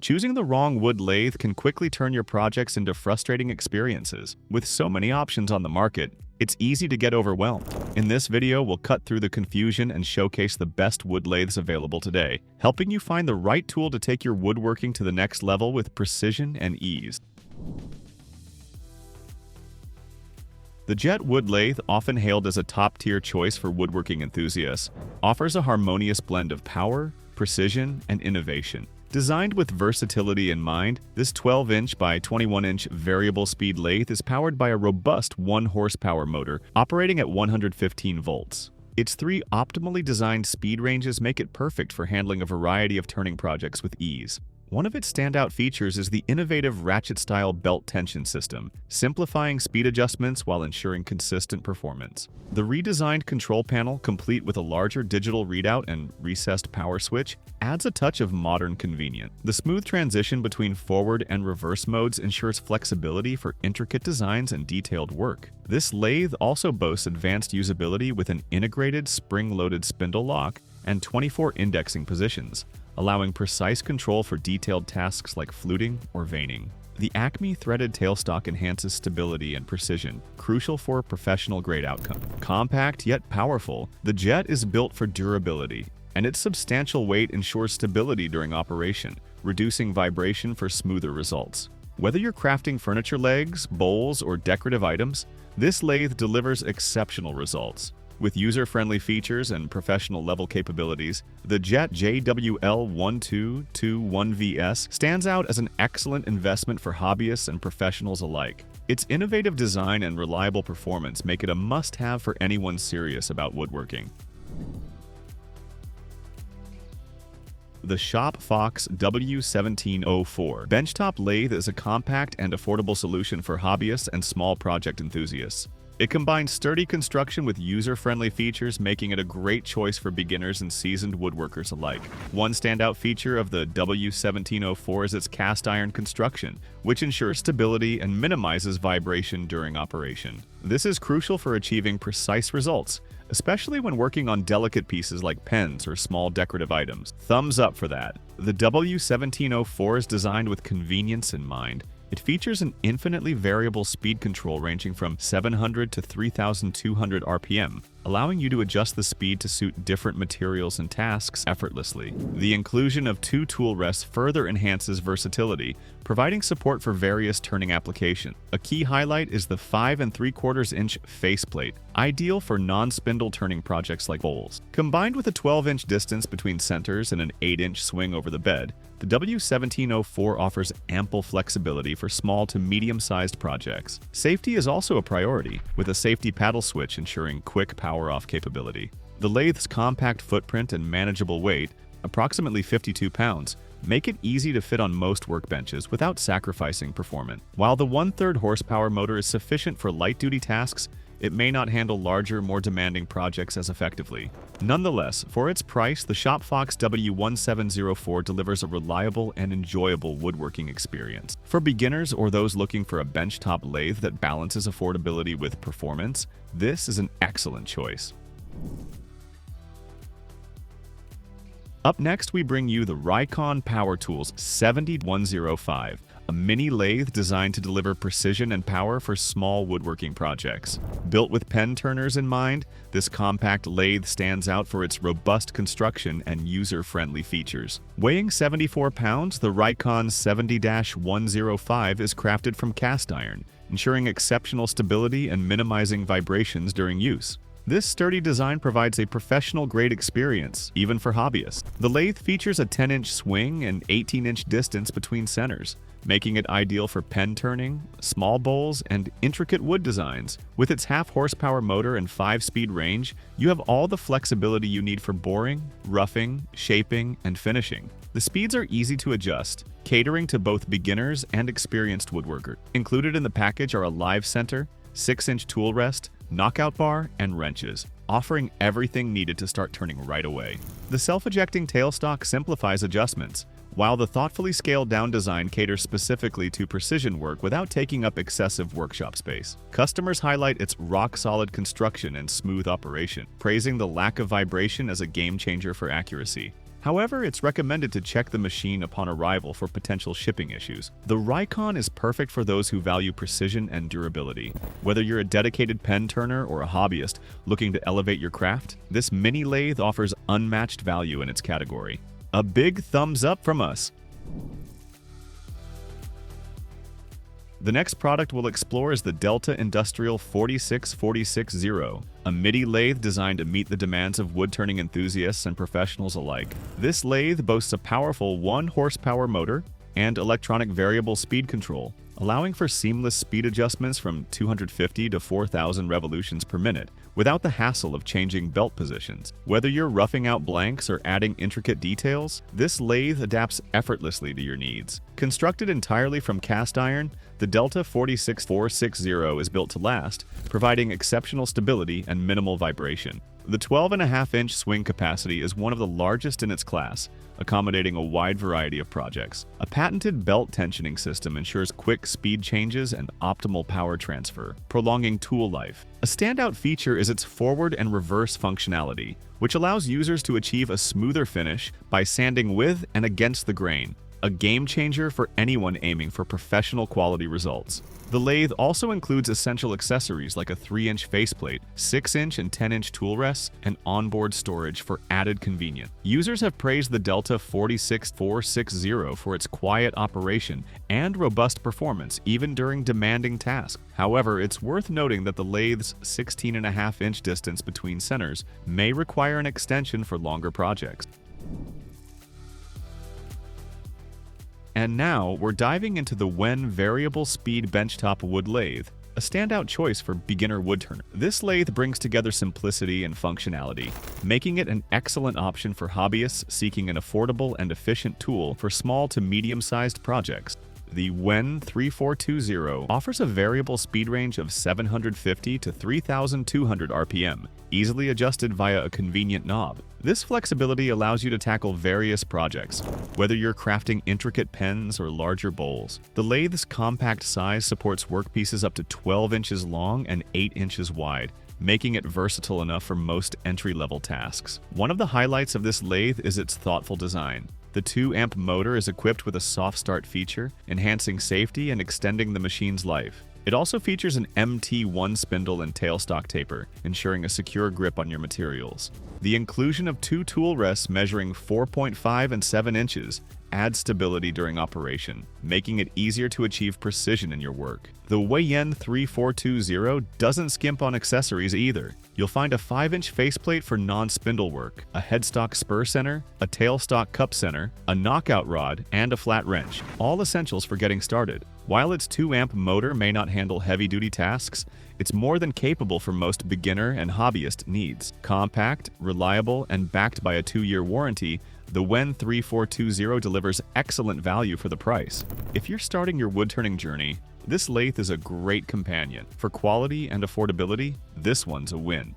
Choosing the wrong wood lathe can quickly turn your projects into frustrating experiences. With so many options on the market, it's easy to get overwhelmed. In this video, we'll cut through the confusion and showcase the best wood lathes available today, helping you find the right tool to take your woodworking to the next level with precision and ease. The Jet Wood Lathe, often hailed as a top-tier choice for woodworking enthusiasts, offers a harmonious blend of power, precision, and innovation. Designed with versatility in mind, this 12-inch by 21-inch variable speed lathe is powered by a robust 1-horsepower motor operating at 115 volts. Its 3 optimally designed speed ranges make it perfect for handling a variety of turning projects with ease. One of its standout features is the innovative ratchet-style belt tension system, simplifying speed adjustments while ensuring consistent performance. The redesigned control panel, complete with a larger digital readout and recessed power switch, adds a touch of modern convenience. The smooth transition between forward and reverse modes ensures flexibility for intricate designs and detailed work. This lathe also boasts advanced usability with an integrated spring-loaded spindle lock and 24 indexing positions, allowing precise control for detailed tasks like fluting or veining. The Acme threaded tailstock enhances stability and precision, crucial for a professional-grade outcome. Compact yet powerful, the Jet is built for durability, and its substantial weight ensures stability during operation, reducing vibration for smoother results. Whether you're crafting furniture legs, bowls, or decorative items, this lathe delivers exceptional results. With user-friendly features and professional-level capabilities, the Jet JWL1221VS stands out as an excellent investment for hobbyists and professionals alike. Its innovative design and reliable performance make it a must-have for anyone serious about woodworking. The Shop Fox W1704 benchtop lathe is a compact and affordable solution for hobbyists and small project enthusiasts. It combines sturdy construction with user-friendly features, making it a great choice for beginners and seasoned woodworkers alike. One standout feature of the W1704 is its cast-iron construction, which ensures stability and minimizes vibration during operation. This is crucial for achieving precise results, especially when working on delicate pieces like pens or small decorative items. Thumbs up for that. The W1704 is designed with convenience in mind. It features an infinitely variable speed control ranging from 700 to 3,200 RPM, allowing you to adjust the speed to suit different materials and tasks effortlessly. The inclusion of 2 tool rests further enhances versatility, providing support for various turning applications. A key highlight is the 5 3/4-inch faceplate, ideal for non-spindle turning projects like bowls. Combined with a 12-inch distance between centers and an 8-inch swing over the bed, the W1704 offers ample flexibility for small to medium-sized projects. Safety is also a priority, with a safety paddle switch ensuring quick power-off capability. The lathe's compact footprint and manageable weight, approximately 52 pounds, make it easy to fit on most workbenches without sacrificing performance. While the 1/3 horsepower motor is sufficient for light-duty tasks, it may not handle larger, more demanding projects as effectively. Nonetheless, for its price, the Shop Fox W1704 delivers a reliable and enjoyable woodworking experience. For beginners or those looking for a benchtop lathe that balances affordability with performance, this is an excellent choice. Up next, we bring you the RIKON Power Tools 7105. A mini lathe designed to deliver precision and power for small woodworking projects. Built with pen turners in mind, this compact lathe stands out for its robust construction and user-friendly features. Weighing 74 pounds, the RIKON 70-105 is crafted from cast iron, ensuring exceptional stability and minimizing vibrations during use. This sturdy design provides a professional-grade experience, even for hobbyists. The lathe features a 10-inch swing and 18-inch distance between centers, making it ideal for pen turning, small bowls, and intricate wood designs. With its 1/2 horsepower motor and 5-speed range, you have all the flexibility you need for boring, roughing, shaping, and finishing. The speeds are easy to adjust, catering to both beginners and experienced woodworkers. Included in the package are a live center, 6-inch tool rest, knockout bar, and wrenches, offering everything needed to start turning right away. The self-ejecting tailstock simplifies adjustments, while the thoughtfully scaled-down design caters specifically to precision work without taking up excessive workshop space. Customers highlight its rock-solid construction and smooth operation, praising the lack of vibration as a game-changer for accuracy. However, it's recommended to check the machine upon arrival for potential shipping issues. The RIKON is perfect for those who value precision and durability. Whether you're a dedicated pen turner or a hobbyist looking to elevate your craft, this mini lathe offers unmatched value in its category. A big thumbs up from us! The next product we'll explore is the Delta Industrial 46460, a MIDI lathe designed to meet the demands of wood-turning enthusiasts and professionals alike. This lathe boasts a powerful 1-horsepower motor and electronic variable speed control, allowing for seamless speed adjustments from 250 to 4,000 revolutions per minute, without the hassle of changing belt positions. Whether you're roughing out blanks or adding intricate details, this lathe adapts effortlessly to your needs. Constructed entirely from cast iron, the Delta 46460 is built to last, providing exceptional stability and minimal vibration. The 12.5-inch swing capacity is one of the largest in its class, accommodating a wide variety of projects. A patented belt tensioning system ensures quick speed changes and optimal power transfer, prolonging tool life. A standout feature is its forward and reverse functionality, which allows users to achieve a smoother finish by sanding with and against the grain, a game changer for anyone aiming for professional quality results. The lathe also includes essential accessories like a 3-inch faceplate, 6-inch and 10-inch tool rests, and onboard storage for added convenience. Users have praised the Delta 46460 for its quiet operation and robust performance even during demanding tasks. However, it's worth noting that the lathe's 16.5-inch distance between centers may require an extension for longer projects. And now, we're diving into the WEN Variable Speed Benchtop Wood Lathe, a standout choice for beginner woodturner. This lathe brings together simplicity and functionality, making it an excellent option for hobbyists seeking an affordable and efficient tool for small to medium-sized projects. The WEN 3420 offers a variable speed range of 750 to 3,200 RPM, easily adjusted via a convenient knob. This flexibility allows you to tackle various projects, whether you're crafting intricate pens or larger bowls. The lathe's compact size supports workpieces up to 12 inches long and 8 inches wide, making it versatile enough for most entry-level tasks. One of the highlights of this lathe is its thoughtful design. The 2-amp motor is equipped with a soft start feature, enhancing safety and extending the machine's life. It also features an MT1 spindle and tailstock taper, ensuring a secure grip on your materials. The inclusion of 2 tool rests measuring 4.5 and 7 inches adds stability during operation, making it easier to achieve precision in your work. The WEN 3420 doesn't skimp on accessories either. You'll find a 5-inch faceplate for non-spindle work, a headstock spur center, a tailstock cup center, a knockout rod, and a flat wrench, all essentials for getting started. While its 2-amp motor may not handle heavy-duty tasks, it's more than capable for most beginner and hobbyist needs. Compact, reliable, and backed by a 2-year warranty, the WEN 3420 delivers excellent value for the price. If you're starting your woodturning journey, this lathe is a great companion. For quality and affordability, this one's a win.